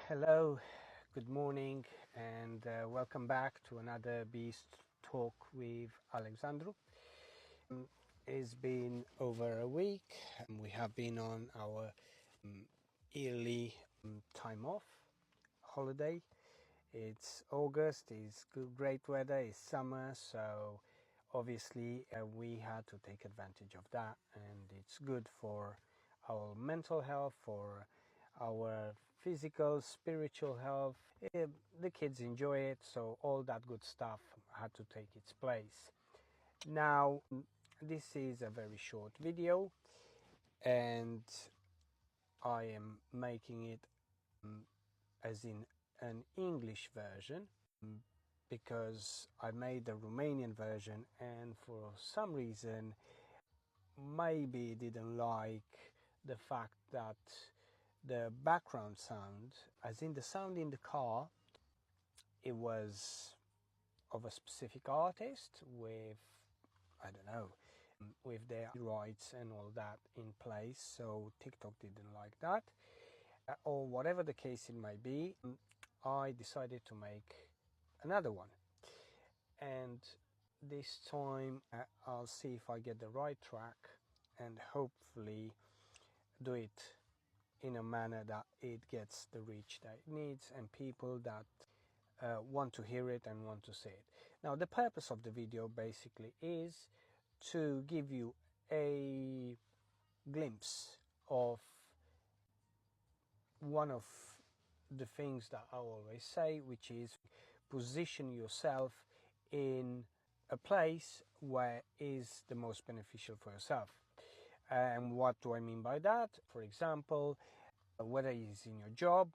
Hello, good morning, and welcome back to another Beast Talk with Alexandru. It's been over a week. We have been on our yearly time off holiday. It's August, it's great weather, it's summer, so obviously we had to take advantage of that, and it's good for our mental health, for our physical, spiritual health. The kids enjoy it, so all that good stuff had to take its place. Now, this is a very short video, and I am making it as in an English version because I made the Romanian version, and for some reason maybe didn't like the fact that the background sound, as in the sound in the car, it was of a specific artist with, I don't know, with their rights and all that in place, so TikTok didn't like that. Or whatever the case it might be, I decided to make another one. And this time I'll see if I get the right track and hopefully do it in a manner that it gets the reach that it needs and people that want to hear it and want to see it. Now, the purpose of the video basically is to give you a glimpse of one of the things that I always say, which is position yourself in a place where is the most beneficial for yourself. And what do I mean by that? For example, whether it's in your job,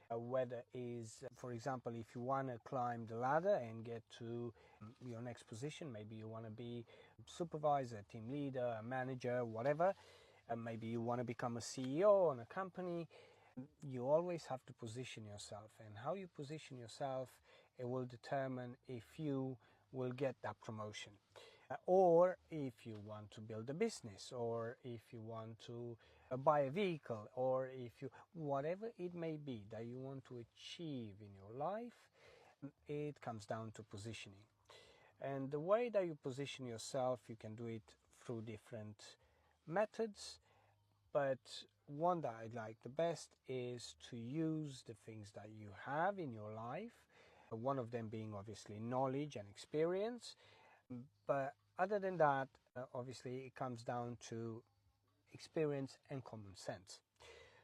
whether is, for example, if you want to climb the ladder and get to your next position, maybe you want to be supervisor, team leader, a manager, whatever, and maybe you want to become a CEO on a company. You always have to position yourself, and how you position yourself, it will determine if you will get that promotion, or if you want to build a business, or if you want to buy a vehicle, or if you, whatever it may be that you want to achieve in your life, it comes down to positioning. And the way that you position yourself, you can do it through different methods, but one that I like the best is to use the things that you have in your life, one of them being obviously knowledge and experience, but other than that, obviously it comes down to experience and common sense.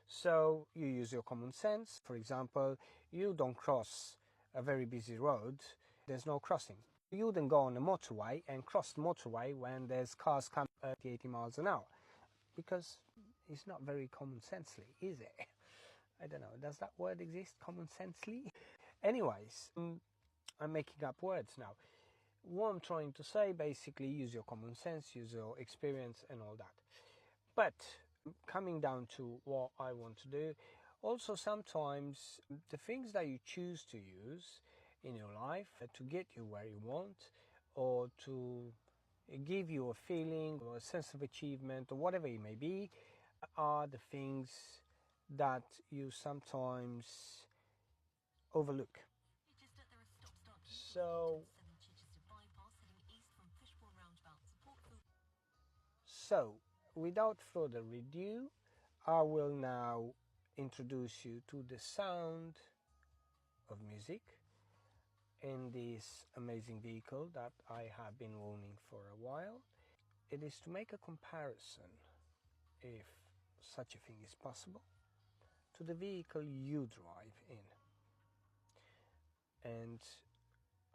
So you use your common sense. For example, you don't cross a very busy road, there's no crossing. You wouldn't go on a motorway and cross the motorway when there's cars coming at 80 miles an hour, because it's not very common sensely, is it? I don't know, does that word exist, common sensely? Anyways, I'm making up words now. What I'm trying to say, basically, use your common sense, use your experience and all that. But coming down to what I want to do, also sometimes the things that you choose to use in your life to get you where you want, or to give you a feeling or a sense of achievement or whatever it may be, are the things that you sometimes overlook. So, without further ado, I will now introduce you to the sound of music in this amazing vehicle that I have been owning for a while. It is to make a comparison, if such a thing is possible, to the vehicle you drive in. And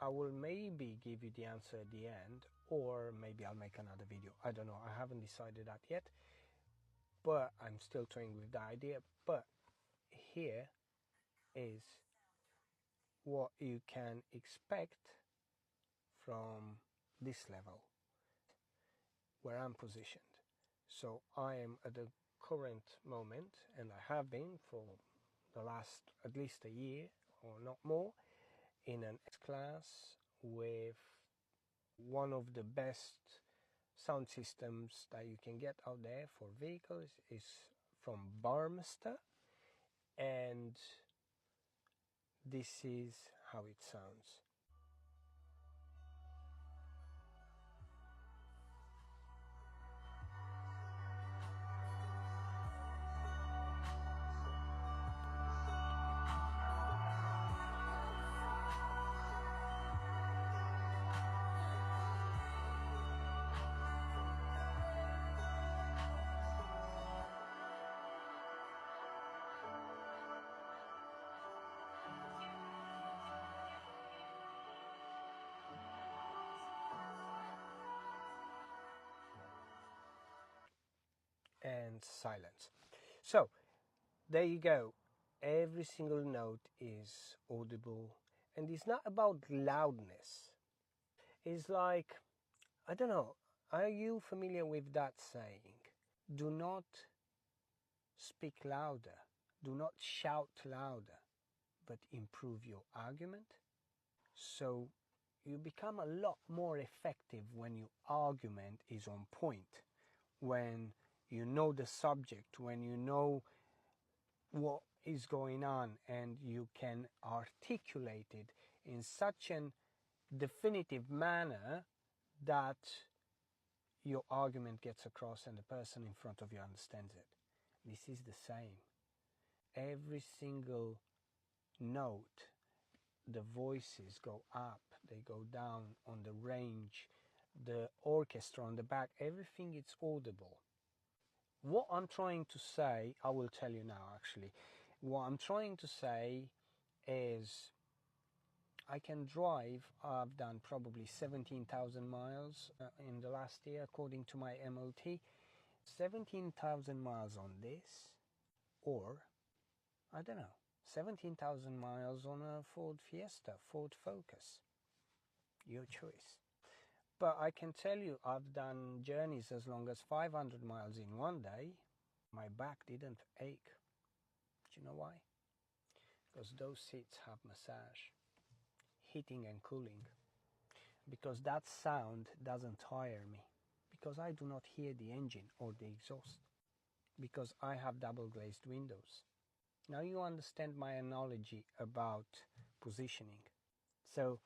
I will maybe give you the answer at the end, or maybe I'll make another video. I don't know, I haven't decided that yet, but I'm still toying with the idea. But here is what you can expect from this level where I'm positioned. So I am at the current moment, and I have been for the last at least a year or not more, in an S-Class with one of the best sound systems that you can get out there for vehicles. Is from Barmester, and this is how it sounds. And silence. So there you go. Every single note is audible, and it's not about loudness. It's like, I don't know, are you familiar with that saying? Do not speak louder, do not shout louder, but improve your argument. So you become a lot more effective when your argument is on point, when you know the subject, when you know what is going on, and you can articulate it in such an definitive manner that your argument gets across and the person in front of you understands it. This is the same. Every single note, the voices go up, they go down on the range, the orchestra on the back, everything is audible. What I'm trying to say, I will tell you now actually. What I'm trying to say is I can drive. I've done probably 17,000 miles in the last year according to my MOT. 17,000 miles on this, or I don't know, 17,000 miles on a Ford Fiesta, Ford Focus. Your choice. But I can tell you I've done journeys as long as 500 miles in one day. My back didn't ache. Do you know why? Because those seats have massage, heating and cooling. Because that sound doesn't tire me. Because I do not hear the engine or the exhaust. Because I have double glazed windows. Now you understand my analogy about positioning. So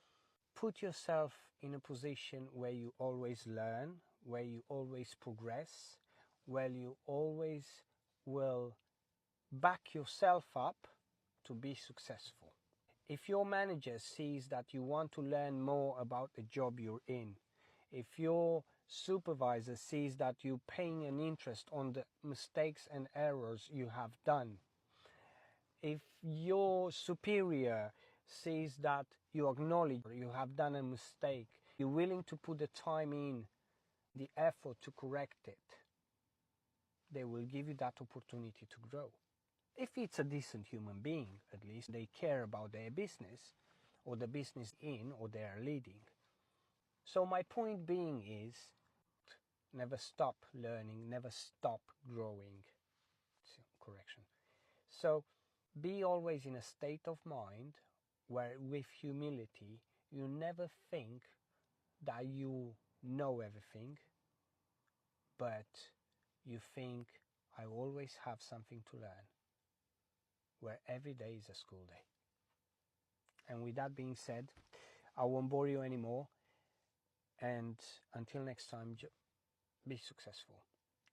put yourself in a position where you always learn, where you always progress, where you always will back yourself up to be successful. If your manager sees that you want to learn more about the job you're in, if your supervisor sees that you're paying an interest on the mistakes and errors you have done, if your superior sees that you acknowledge you have done a mistake, you're willing to put the time in, the effort to correct it, they will give you that opportunity to grow. If it's a decent human being, at least they care about their business or the business in or they are leading. So my point being is, never stop learning, never stop growing. Correction. So be always in a state of mind where with humility you never think that you know everything, but you think I always have something to learn, where every day is a school day. And with that being said, I won't bore you anymore, and until next time, be successful.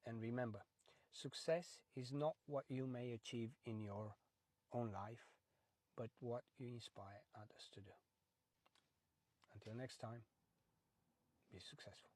And remember, success is not what you may achieve in your own life, but what you inspire others to do. Until next time, be successful.